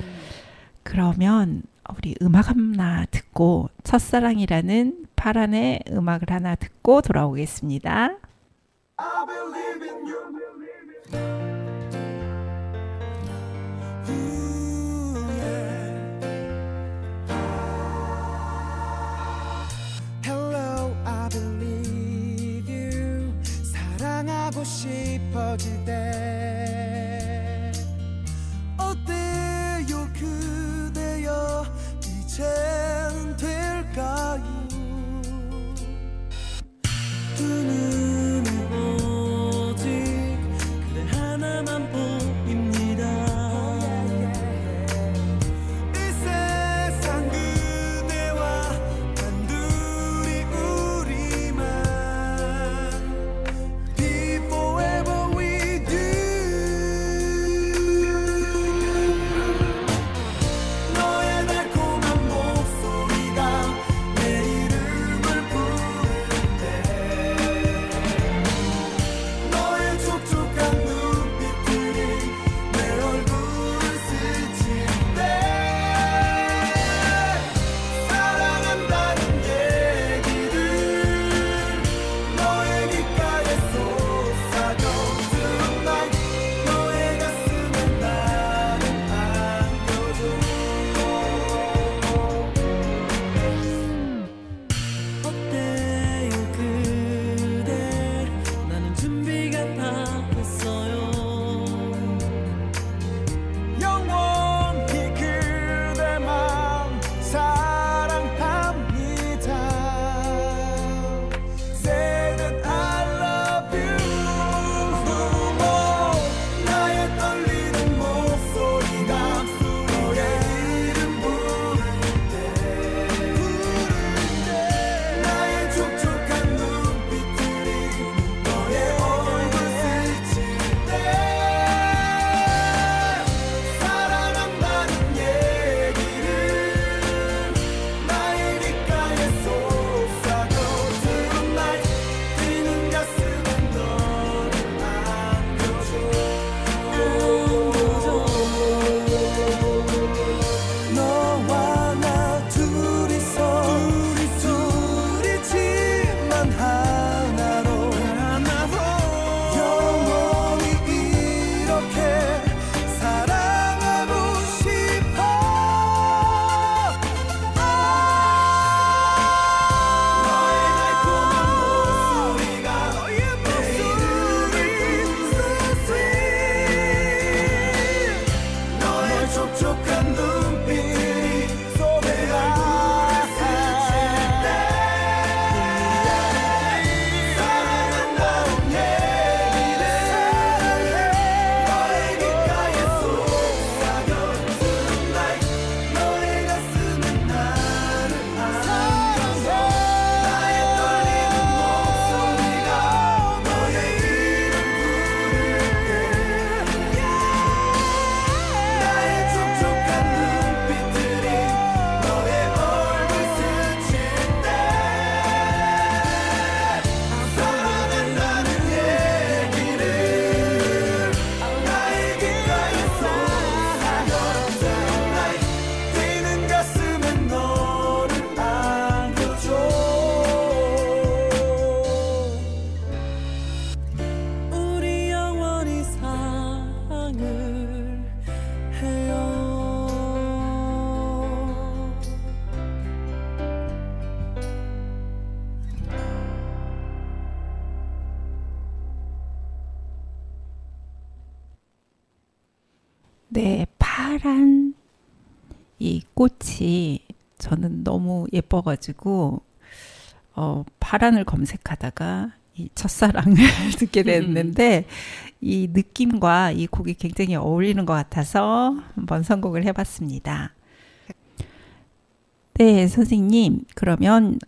그러면 우리 음악 하나 듣고 첫사랑이라는 파란의 음악을 하나 듣고 돌아오겠습니다. Hello, I believe you. 사랑하고 싶어질 때 어때요 그대여 이젠 될까요? 두 눈을 네, 파란 이 꽃이 저는 너무 예뻐가지고 파란을 검색하다가 이 첫사랑을 듣게 됐는데 이 느낌과 이 곡이 굉장히 어울리는 것 같아서 한번 선곡을 해봤습니다. 네, 선생님. 그러면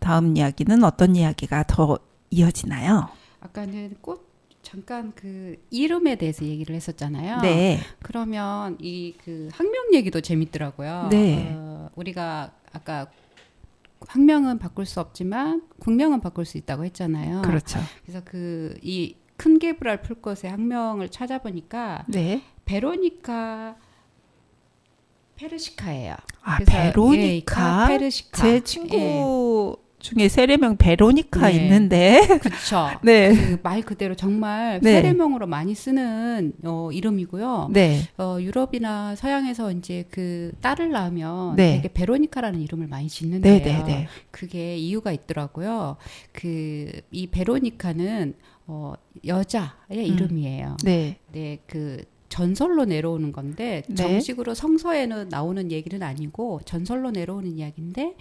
다음 이야기는 어떤 이야기가 더 이어지나요? 아까는 꽃 잠깐 그 이름에 대해서 얘기를 했었잖아요. 네, 그러면 이 그 학명 얘기도 재밌더라고요. 네. 우리가 아까 학명은 바꿀 수 없지만 국명은 바꿀 수 있다고 했잖아요. 그렇죠. 그래서 그 이 큰 개불알 풀꽃의 학명을 찾아보니까 네. 베로니카 페르시카예요. 아, 그래서 베로니카. 예, 페르시카. 제 친구 중에 세례명 베로니카 네. 있는데. 그렇죠. 네. 그 말 그대로 정말 네. 세례명으로 많이 쓰는 이름이고요. 네. 유럽이나 서양에서 이제 그 딸을 낳으면 네. 되게 베로니카라는 이름을 많이 짓는데요. 네, 네, 네. 그게 이유가 있더라고요. 이 베로니카는 여자의 이름이에요. 네. 네, 그 전설로 내려오는 건데 네. 정식으로 성서에는 나오는 얘기는 아니고 전설로 내려오는 이야기인데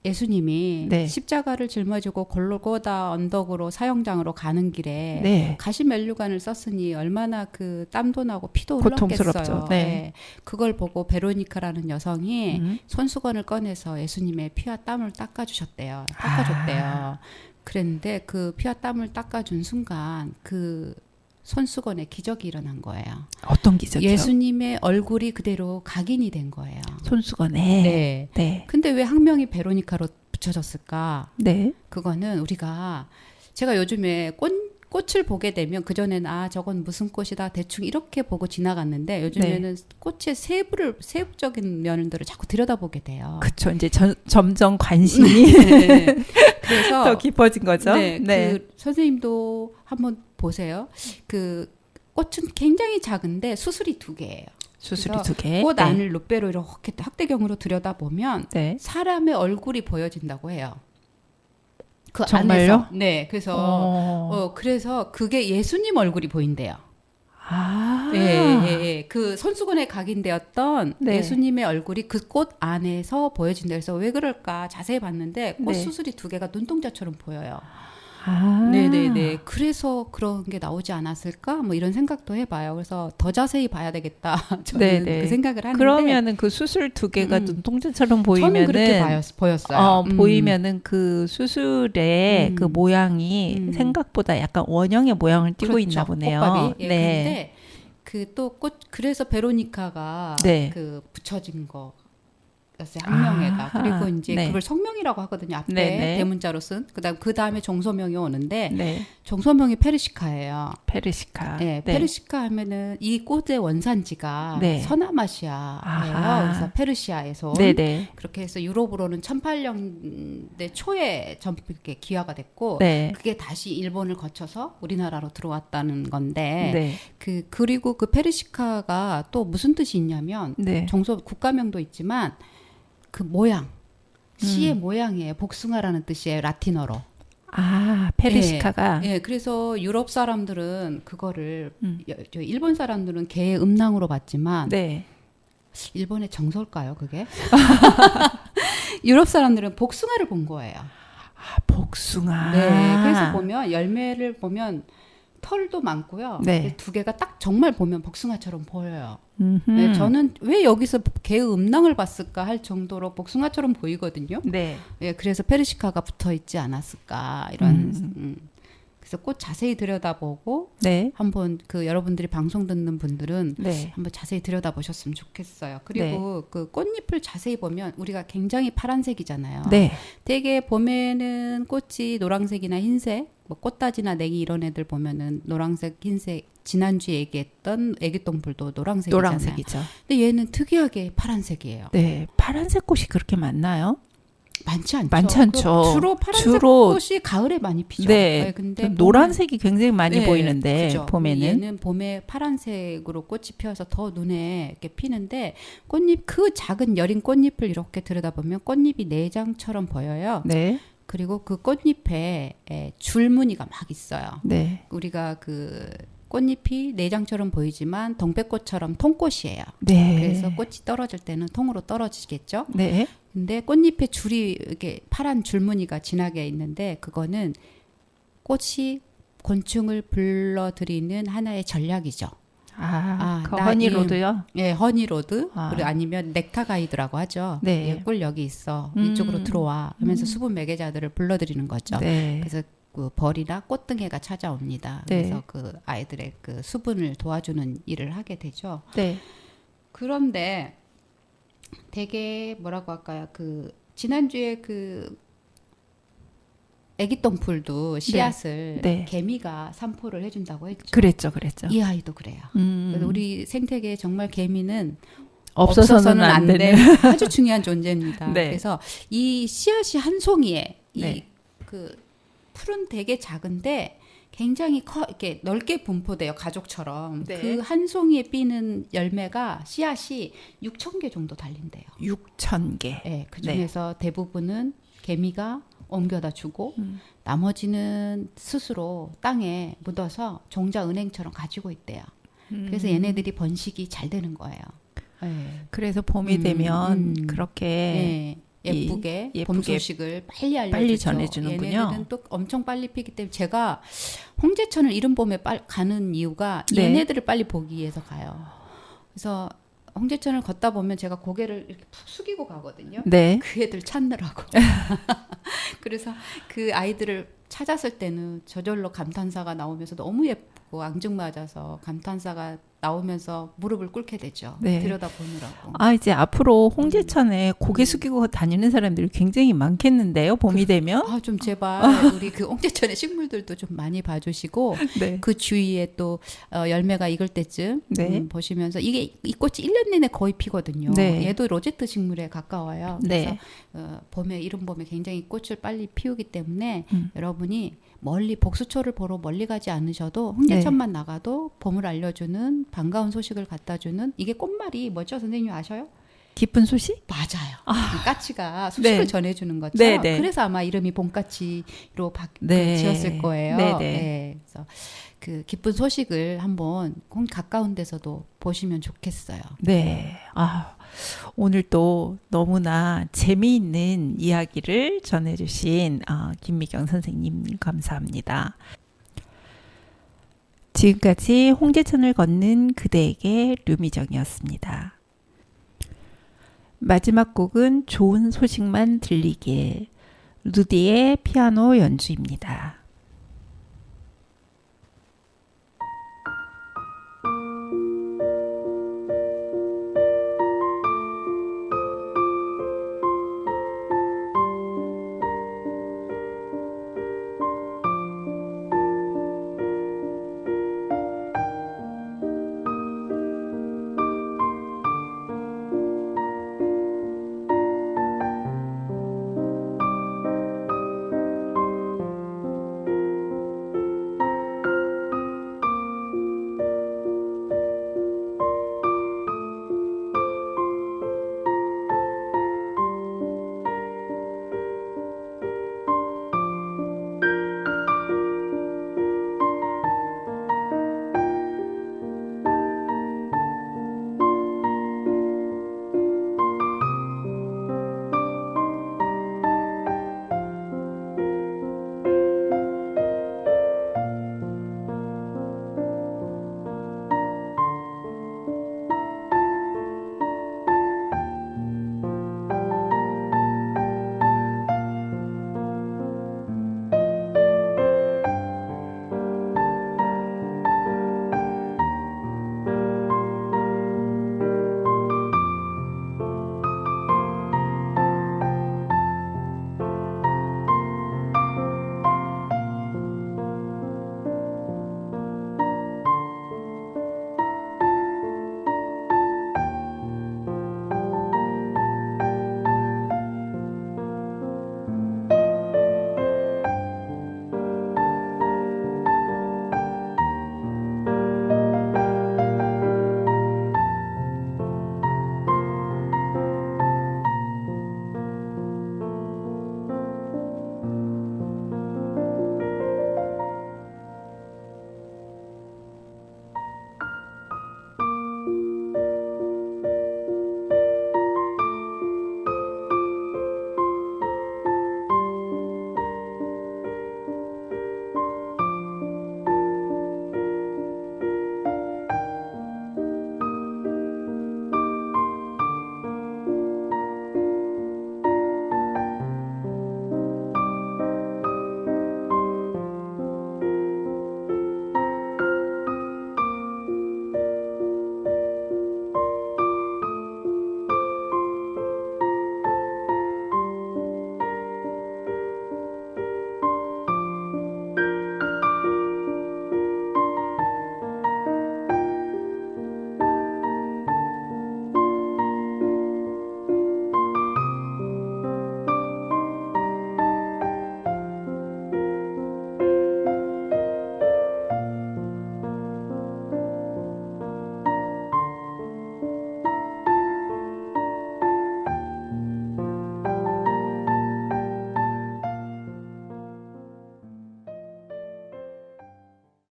예수님이 네. 십자가를 짊어지고 골고다 언덕으로 사형장으로 가는 길에 네. 가시면류관을 썼으니 얼마나 그 땀도 나고 피도 고통스럽죠. 흘렀겠어요. 네. 그걸 보고 베로니카라는 여성이 음. 손수건을 꺼내서 예수님의 피와 땀을 닦아주셨대요. 닦아줬대요. 그랬는데 그 피와 땀을 닦아준 순간 그 손수건에 기적이 일어난 거예요. 어떤 기적이요? 예수님의 얼굴이 그대로 각인이 된 거예요. 손수건에. 네. 네. 근데 왜 학명이 베로니카로 붙여졌을까? 네. 그거는 제가 요즘에 꽃을 보게 되면 그전에는 저건 무슨 꽃이다 대충 이렇게 보고 지나갔는데 요즘에는 꽃의 세부적인 면들을 자꾸 들여다보게 돼요. 그쵸. 이제 점점 관심이 네. 그래서 더 깊어진 거죠. 네, 그 선생님도 한번 보세요. 그 꽃은 굉장히 작은데 수술이 2개예요. 수술이 그래서 2개. 꽃 네. 안을 룻배로 이렇게 확대경으로 들여다보면 네. 사람의 얼굴이 보여진다고 해요. 그 정말요? 안에서. 네, 그래서 그래서 그게 예수님 얼굴이 보인대요. 아. 예. 그 손수건에 각인되었던 네. 예수님의 얼굴이 그 꽃 안에서 보여진다. 그래서 왜 그럴까 자세히 봤는데 꽃 네. 수술이 2개가 눈동자처럼 보여요. 아. 네네네. 그래서 그런 게 나오지 않았을까? 뭐 이런 생각도 해봐요. 그래서 더 자세히 봐야 되겠다. 저는 네네. 그 생각을 하는데. 그러면은 그 수술 2개가 눈동자처럼 저는 보이면은 그렇게 보였어요. 보이면은 그 수술의 그 모양이 생각보다 약간 원형의 모양을 띠고 그렇죠. 있나 보네요. 꽃밥이. 예, 네. 근데 그 또 그래서 베로니카가 네. 그 붙여진 거. 학명에다. 그리고 이제 네. 그걸 성명이라고 하거든요. 앞에 네네. 대문자로 쓴. 그 다음에 종소명이 오는데 네. 종소명이 페르시카예요. 페르시카. 네, 페르시카 하면은 이 꽃의 원산지가 네. 서남아시아예요. 아하. 그래서 페르시아에서 온. 네네. 그렇게 해서 유럽으로는 1800년대 초에 이렇게 기화가 됐고 네. 그게 다시 일본을 거쳐서 우리나라로 들어왔다는 건데 네. 그리고 그 페르시카가 또 무슨 뜻이 있냐면 네. 국가명도 있지만 그 모양 씨의 모양이에요. 복숭아라는 뜻이에요. 라틴어로. 아, 페르시카가. 예, 그래서 유럽 사람들은 그거를 일본 사람들은 개의 음낭으로 봤지만 네. 일본의 정설까요, 그게? 유럽 사람들은 복숭아를 본 거예요. 아, 복숭아. 네, 그래서 보면 열매를 보면 털도 많고요. 네. 2개가 딱 정말 보면 복숭아처럼 보여요. 음흠. 네, 저는 왜 여기서 개의 음낭을 봤을까 할 정도로 복숭아처럼 보이거든요. 네. 예, 그래서 페르시카가 붙어 있지 않았을까 이런. 그래서 꽃 자세히 들여다보고 네. 한번 그 여러분들이 방송 듣는 분들은 네. 한번 자세히 들여다보셨으면 좋겠어요. 그리고 그 꽃잎을 자세히 보면 우리가 굉장히 파란색이잖아요. 네. 되게 봄에는 꽃이 노란색이나 흰색, 뭐 꽃다지나 냉이 이런 애들 보면은 노란색, 흰색. 지난주에 얘기했던 애기똥불도 노란색이잖아요. 노란색이죠. 근데 얘는 특이하게 파란색이에요. 네. 파란색 꽃이 그렇게 많나요? 많지 않죠. 많지 않죠. 주로 파란색 꽃이 가을에 많이 피죠. 네. 근데 노란색이 굉장히 많이 네, 보이는데 그죠. 봄에는. 얘는 봄에 파란색으로 꽃이 피어서 더 눈에 이렇게 피는데 꽃잎 그 작은 여린 꽃잎을 이렇게 들여다보면 꽃잎이 내장처럼 보여요. 네. 그리고 그 꽃잎에 줄무늬가 막 있어요. 네. 우리가 그 꽃잎이 내장처럼 보이지만 동백꽃처럼 통꽃이에요. 네. 그래서 꽃이 떨어질 때는 통으로 떨어지겠죠. 네. 근데 꽃잎에 줄이 이렇게 파란 줄무늬가 진하게 있는데 그거는 꽃이 곤충을 불러들이는 하나의 전략이죠. 그 나 허니로드요? 예, 허니로드 아. 그리고 아니면 넥타 가이드라고 하죠. 네. 예, 꿀 여기 있어. 이쪽으로 들어와 하면서 수분 매개자들을 불러들이는 거죠. 네. 그래서 그 벌이나 꽃등해가 찾아옵니다. 네. 그래서 그 아이들의 그 수분을 도와주는 일을 하게 되죠. 네. 그런데 되게 뭐라고 할까요? 그 지난주에 그 애기 똥풀도 씨앗을 네. 개미가 산포를 해준다고 했죠. 그랬죠. 이 아이도 그래요. 그래서 음. 우리 생태계에 정말 개미는 없어서는 안 되는. 아주 중요한 존재입니다. 네. 그래서 이 씨앗이 한 송이에 네. 이 그 풀은 되게 작은데 굉장히 이렇게 넓게 분포돼요. 가족처럼. 네. 그 한 송이에 삐는 열매가 씨앗이 6,000개 정도 달린대요. 6,000개. 네, 그 중에서 대부분은 개미가 옮겨다 주고 음. 나머지는 스스로 땅에 묻어서 종자 은행처럼 가지고 있대요. 그래서 얘네들이 번식이 잘 되는 거예요. 네. 그래서 봄이 되면 그렇게 네. 예쁘게 예쁘게 봄 소식을 빨리 알려주죠. 빨리 전해주는군요. 얘네들은 또 엄청 빨리 피기 때문에 제가 홍제천을 이른 봄에 가는 이유가 네. 얘네들을 빨리 보기 위해서 가요. 그래서 홍제천을 걷다 보면 제가 고개를 이렇게 푹 숙이고 가거든요. 네. 그 애들 찾느라고. 그래서 그 아이들을 찾았을 때는 저절로 감탄사가 나오면서 너무 예쁘고 앙증맞아서 감탄사가 나오면서 무릎을 꿇게 되죠. 네. 들여다보느라고. 이제 앞으로 홍제천에 고개 숙이고 다니는 사람들이 굉장히 많겠는데요. 봄이 되면. 좀 제발 우리 그 홍제천의 식물들도 좀 많이 봐주시고 네. 그 주위에 또 열매가 익을 때쯤 네. 보시면서 이 꽃이 1년 내내 거의 피거든요. 네. 얘도 로제트 식물에 가까워요. 네. 그래서 봄에 이른 봄에 굉장히 꽃을 빨리 피우기 때문에 음. 여러분이 멀리 복수초를 보러 멀리 가지 않으셔도 홍제천만 나가도 봄을 알려주는 반가운 소식을 갖다주는 이게 꽃말이 뭐죠? 선생님 아셔요? 기쁜 소식? 맞아요. 까치가 소식을 네. 전해주는 거죠. 네, 네. 그래서 아마 이름이 봄까치로 네. 지었을 거예요. 네, 네. 네. 그래서 그 기쁜 소식을 한번 가까운 데서도 보시면 좋겠어요. 네. 오늘 또 너무나 재미있는 이야기를 전해주신 김미경 선생님 감사합니다. 지금까지 홍제천을 걷는 그대에게 류미정이었습니다. 마지막 곡은 좋은 소식만 들리길 루디의 피아노 연주입니다.